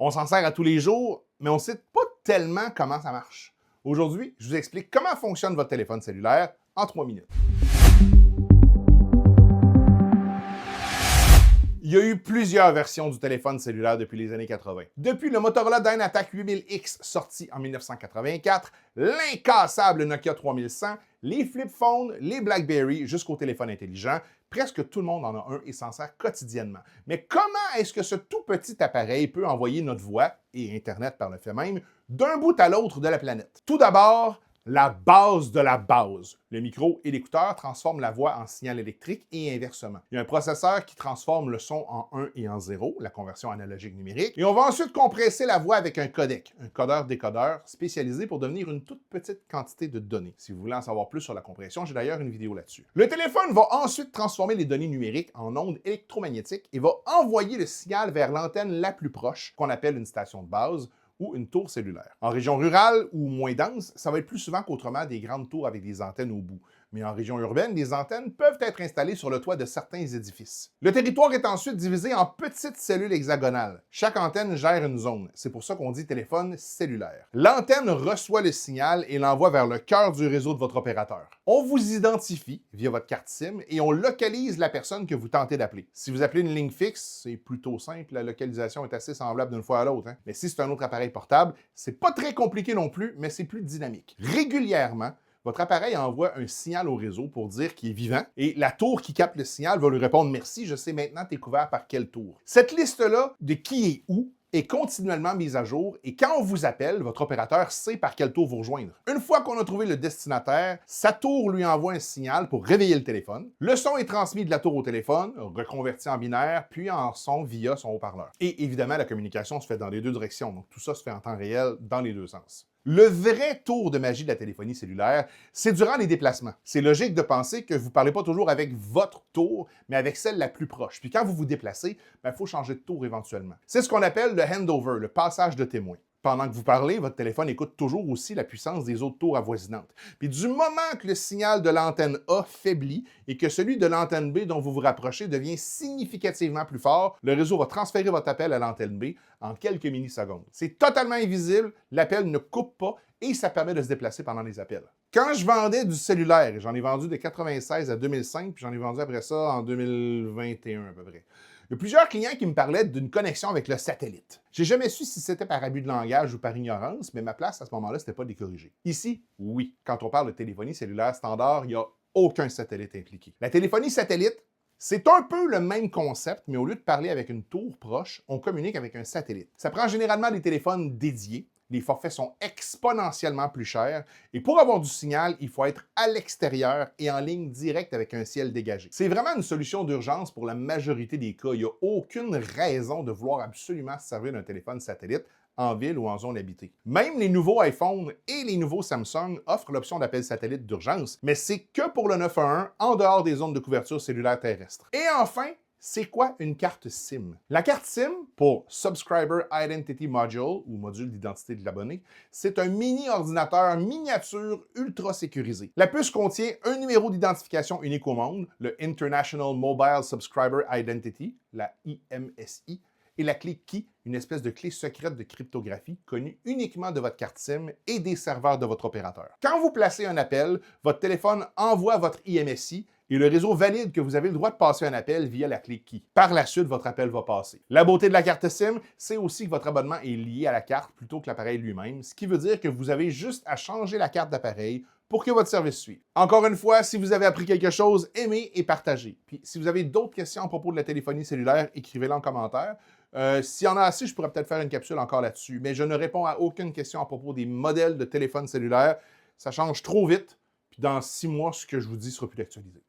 On s'en sert à tous les jours, mais on ne sait pas tellement comment ça marche. Aujourd'hui, je vous explique comment fonctionne votre téléphone cellulaire en 3 minutes. Il y a eu plusieurs versions du téléphone cellulaire depuis les années 80. Depuis le Motorola Dynatac 8000X sorti en 1984, l'incassable Nokia 3100, les flip phones, les BlackBerry, jusqu'au téléphone intelligent, presque tout le monde en a un et s'en sert quotidiennement. Mais comment est-ce que ce tout petit appareil peut envoyer notre voix, et Internet par le fait même, d'un bout à l'autre de la planète? Tout d'abord, la base de la base. Le micro et l'écouteur transforment la voix en signal électrique et inversement. Il y a un processeur qui transforme le son en 1 et en 0, la conversion analogique numérique. Et on va ensuite compresser la voix avec un codec, un codeur-décodeur spécialisé pour devenir une toute petite quantité de données. Si vous voulez en savoir plus sur la compression, j'ai d'ailleurs une vidéo là-dessus. Le téléphone va ensuite transformer les données numériques en ondes électromagnétiques et va envoyer le signal vers l'antenne la plus proche, qu'on appelle une station de base, ou une tour cellulaire. En région rurale ou moins dense, ça va être plus souvent qu'autrement des grandes tours avec des antennes au bout. Mais en région urbaine, les antennes peuvent être installées sur le toit de certains édifices. Le territoire est ensuite divisé en petites cellules hexagonales. Chaque antenne gère une zone. C'est pour ça qu'on dit téléphone cellulaire. L'antenne reçoit le signal et l'envoie vers le cœur du réseau de votre opérateur. On vous identifie via votre carte SIM et on localise la personne que vous tentez d'appeler. Si vous appelez une ligne fixe, c'est plutôt simple, la localisation est assez semblable d'une fois à l'autre. Mais si c'est un autre appareil portable, c'est pas très compliqué non plus, mais c'est plus dynamique. Régulièrement, votre appareil envoie un signal au réseau pour dire qu'il est vivant et la tour qui capte le signal va lui répondre « Merci, je sais maintenant t'es couvert par quelle tour ». Cette liste-là de qui est où est continuellement mise à jour et quand on vous appelle, votre opérateur sait par quelle tour vous rejoindre. Une fois qu'on a trouvé le destinataire, sa tour lui envoie un signal pour réveiller le téléphone. Le son est transmis de la tour au téléphone, reconverti en binaire, puis en son via son haut-parleur. Et évidemment, la communication se fait dans les deux directions, donc tout ça se fait en temps réel dans les deux sens. Le vrai tour de magie de la téléphonie cellulaire, c'est durant les déplacements. C'est logique de penser que vous ne parlez pas toujours avec votre tour, mais avec celle la plus proche. Puis quand vous vous déplacez, il faut changer de tour éventuellement. C'est ce qu'on appelle le handover, le passage de témoin. Pendant que vous parlez, votre téléphone écoute toujours aussi la puissance des autres tours avoisinantes. Puis du moment que le signal de l'antenne A faiblit et que celui de l'antenne B dont vous vous rapprochez devient significativement plus fort, le réseau va transférer votre appel à l'antenne B en quelques millisecondes. C'est totalement invisible, l'appel ne coupe pas et ça permet de se déplacer pendant les appels. Quand je vendais du cellulaire, j'en ai vendu de 96 à 2005, puis j'en ai vendu après ça en 2021 à peu près. Il y a plusieurs clients qui me parlaient d'une connexion avec le satellite. J'ai jamais su si c'était par abus de langage ou par ignorance, mais ma place à ce moment-là, c'était pas de les corriger. Ici, oui, quand on parle de téléphonie cellulaire standard, il n'y a aucun satellite impliqué. La téléphonie satellite, c'est un peu le même concept, mais au lieu de parler avec une tour proche, on communique avec un satellite. Ça prend généralement des téléphones dédiés. Les forfaits sont exponentiellement plus chers et pour avoir du signal, il faut être à l'extérieur et en ligne directe avec un ciel dégagé. C'est vraiment une solution d'urgence pour la majorité des cas. Il n'y a aucune raison de vouloir absolument se servir d'un téléphone satellite en ville ou en zone habitée. Même les nouveaux iPhone et les nouveaux Samsung offrent l'option d'appel satellite d'urgence, mais c'est que pour le 911 en dehors des zones de couverture cellulaire terrestre. Et enfin, c'est quoi une carte SIM? La carte SIM, pour Subscriber Identity Module, ou module d'identité de l'abonné, c'est un mini-ordinateur miniature ultra sécurisé. La puce contient un numéro d'identification unique au monde, le International Mobile Subscriber Identity, la IMSI, et la clé Key, une espèce de clé secrète de cryptographie connue uniquement de votre carte SIM et des serveurs de votre opérateur. Quand vous placez un appel, votre téléphone envoie votre IMSI et le réseau valide que vous avez le droit de passer un appel via la clé Key. Par la suite, votre appel va passer. La beauté de la carte SIM, c'est aussi que votre abonnement est lié à la carte plutôt que l'appareil lui-même, ce qui veut dire que vous avez juste à changer la carte d'appareil pour que votre service suive. Encore une fois, si vous avez appris quelque chose, aimez et partagez. Puis si vous avez d'autres questions à propos de la téléphonie cellulaire, écrivez-les en commentaire. S'il y en a assez, je pourrais peut-être faire une capsule encore là-dessus, mais je ne réponds à aucune question à propos des modèles de téléphone cellulaire. Ça change trop vite, puis dans 6 mois, ce que je vous dis sera plus d'actualité.